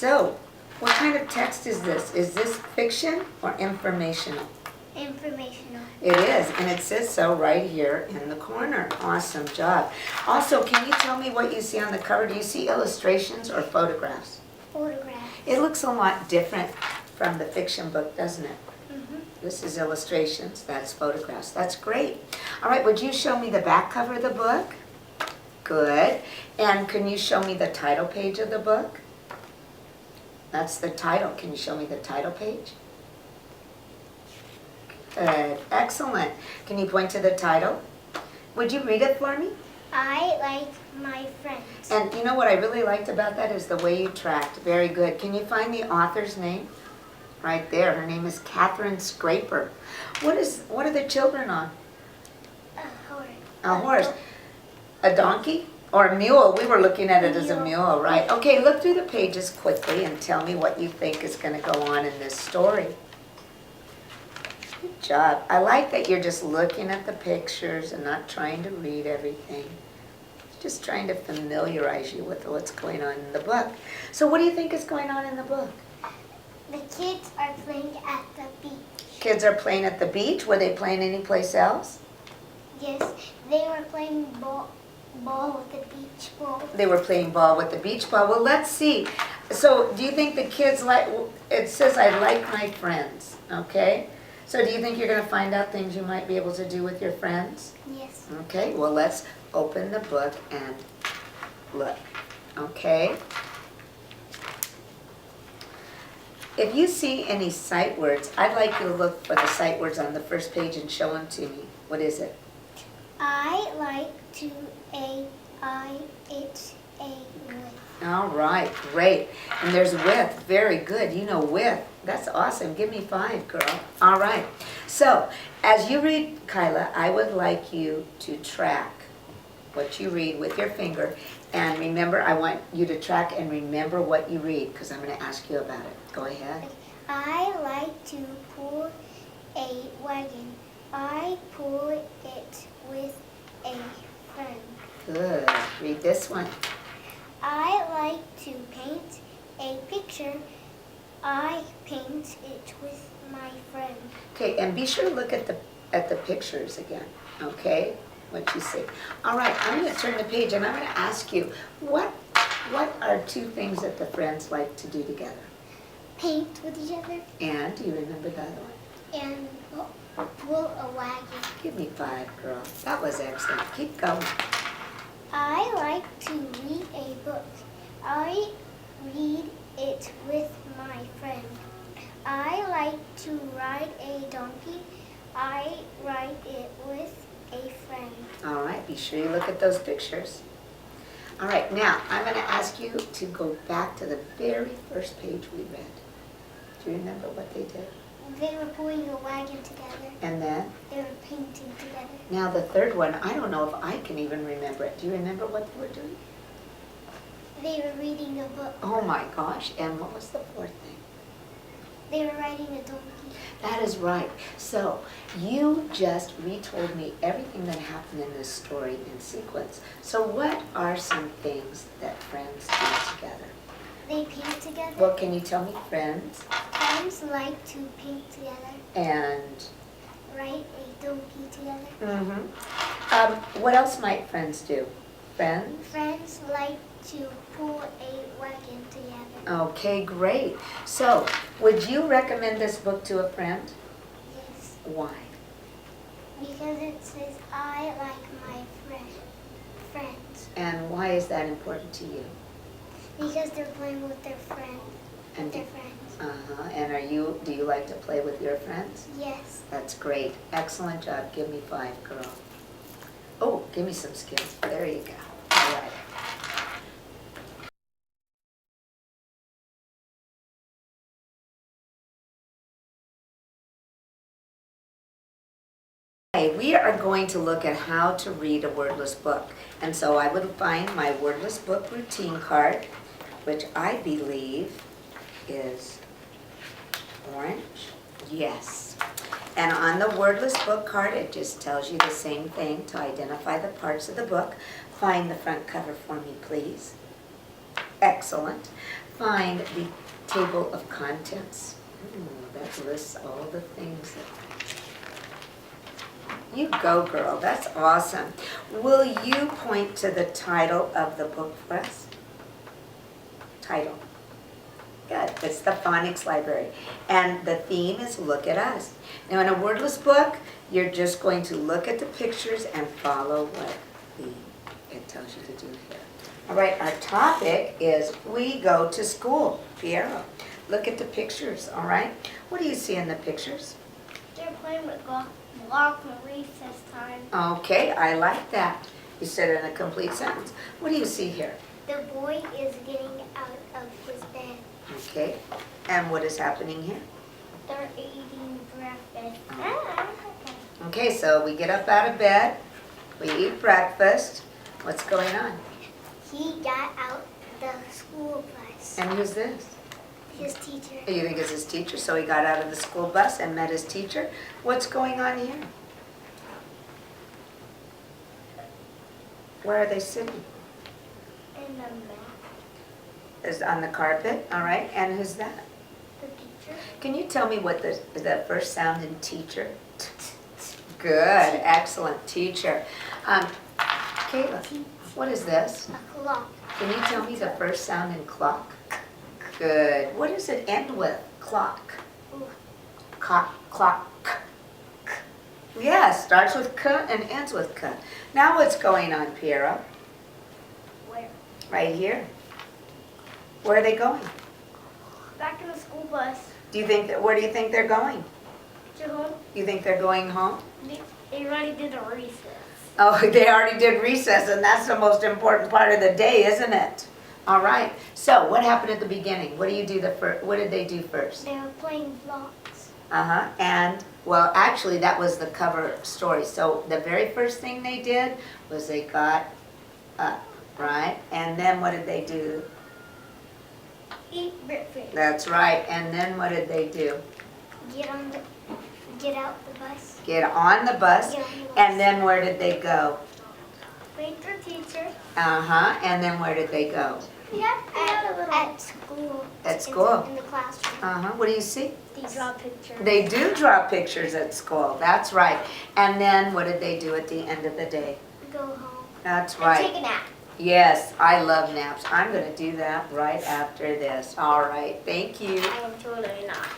So, what kind of text is this? Is this fiction or informational? Informational. It is, and it says so right here in the corner. Awesome job. Also, can you tell me what you see on the cover? Do you see illustrations or photographs? Photographs. It looks a lot different from the fiction book, doesn't it? Mm-hmm. This is illustrations, that's photographs. That's great. All right, would you show me the back cover of the book? Good. And can you show me the title page of the book? That's the title. Can you show me the title page? Good. Excellent. Can you point to the title? Would you read it for me? I like my friends. And you know what I really liked about that is the way you tracked. Very good. Can you find the author's name? Right there. Her name is Catherine Scraper. What are the children on? A horse. A horse. A donkey? Or a mule? We were looking at it as a mule, right? Okay, look through the pages quickly and tell me what you think is going to go on in this story. Good job. I like that you're just looking at the pictures and not trying to read everything. Just trying to familiarize you with what's going on in the book. So what do you think is going on in the book? The kids are playing at the beach. Kids are playing at the beach. Were they playing anyplace else? Yes, they were playing ball with the beach ball. They were playing ball with the beach ball. Well, let's see. So do you think the kids like, it says I like my friends, okay? So do you think you're going to find out things you might be able to do with your friends? Yes. Okay, well, let's open the book and look, okay? If you see any sight words, I'd like you to look for the sight words on the first page and show them to me. What is it? I like to it's a with. All right, great. And there's with. Very good. You know with. That's awesome. Give me 5, girl. All right. So, as you read, Kayla, I would like you to track what you read with your finger. And remember, I want you to track and remember what you read because I'm going to ask you about it. Go ahead. I like to pull a wagon. I pull it with a friend. Good. Read this one. I like to paint a picture. I paint it with my friend. Okay, and be sure to look at the pictures again, okay? What you see. All right, I'm going to turn the page and I'm going to ask you, what are 2 things that the friends like to do together? Paint with each other. And do you remember the other one? And pull a wagon. Give me 5, girl. That was excellent. Keep going. I like to read a book. I read it with my friend. I like to ride a donkey. I ride it with a friend. All right, be sure you look at those pictures. All right, now I'm going to ask you to go back to the very first page we read. Do you remember what they did? They were pulling a wagon together. And then? They were painting together. Now the third one, I don't know if I can even remember it. Do you remember what they were doing? They were reading a book. Oh my gosh, and what was the 4th thing? They were riding a donkey. That is right. So you just retold me everything that happened in this story in sequence. So what are some things that friends do together? They paint together. Well, can you tell me friends? Friends like to paint together. And? Ride a donkey together. Mm-hmm. What else might friends do? Friends? Friends like to pull a wagon together. Okay, great. So, would you recommend this book to a friend? Yes. Why? Because it says, I like my friends. And why is that important to you? Because they're playing with their friends. And Their friends. Uh-huh. And do you like to play with your friends? Yes. That's great. Excellent job. Give me 5, girl. Oh, give me some skills. There you go. All right. We are going to look at how to read a wordless book. And so I would find my wordless book routine card, which I believe is orange. Yes. And on the wordless book card, it just tells you the same thing to identify the parts of the book. Find the front cover for me, please. Excellent. find the table of contents. That lists all the things. You go, girl. That's awesome. Will you point to the title of the book for us? Title. Good. It's the Phonics Library. And the theme is Look at Us. Now, in a wordless book, you're just going to look at the pictures and follow what it tells you to do here. All right, our topic is we go to school. Piero, look at the pictures, all right? What do you see in the pictures? They're playing with block for recess time. Okay, I like that. You said it in a complete sentence. What do you see here? The boy is getting out of his bed. Okay, and what is happening here? They're eating breakfast. Okay, so we get up out of bed, we eat breakfast. What's going on? He got out the school bus. And who's this? His teacher. You think it's his teacher? So he got out of the school bus and met his teacher. What's going on here? Where are they sitting? In the mat. Is on the carpet, all right. And who's that? The teacher. Can you tell me what the first sound in teacher? Good, excellent, teacher. Kayla, what is this? A clock. Can you tell me the first sound in clock? Good. What does it end with? Clock. Clock. Clock. Yes, starts with k and ends with k. Now what's going on, Piero? Where? Right here. Where are they going? Back in the school bus. Where do you think they're going? To home. You think they're going home? They already did a recess. Oh, they already did recess, and that's the most important part of the day, isn't it? All right. So, what happened at the beginning? What did they do first? They were playing blocks. And, well, actually, that was the cover story. So, the very first thing they did was they got up, right? And then what did they do? Eat breakfast. That's right. And then what did they do? Get out the bus. Get on the bus. Get on the bus. And then where did they go? Wait for teacher. And then where did they go? At school. At school. In the classroom. What do you see? They draw pictures. They do draw pictures at school. That's right. And then what did they do at the end of the day? Go home. That's And right. take a nap. Yes, I love naps. I'm going to do that right after this. All right. Thank you. I am totally not.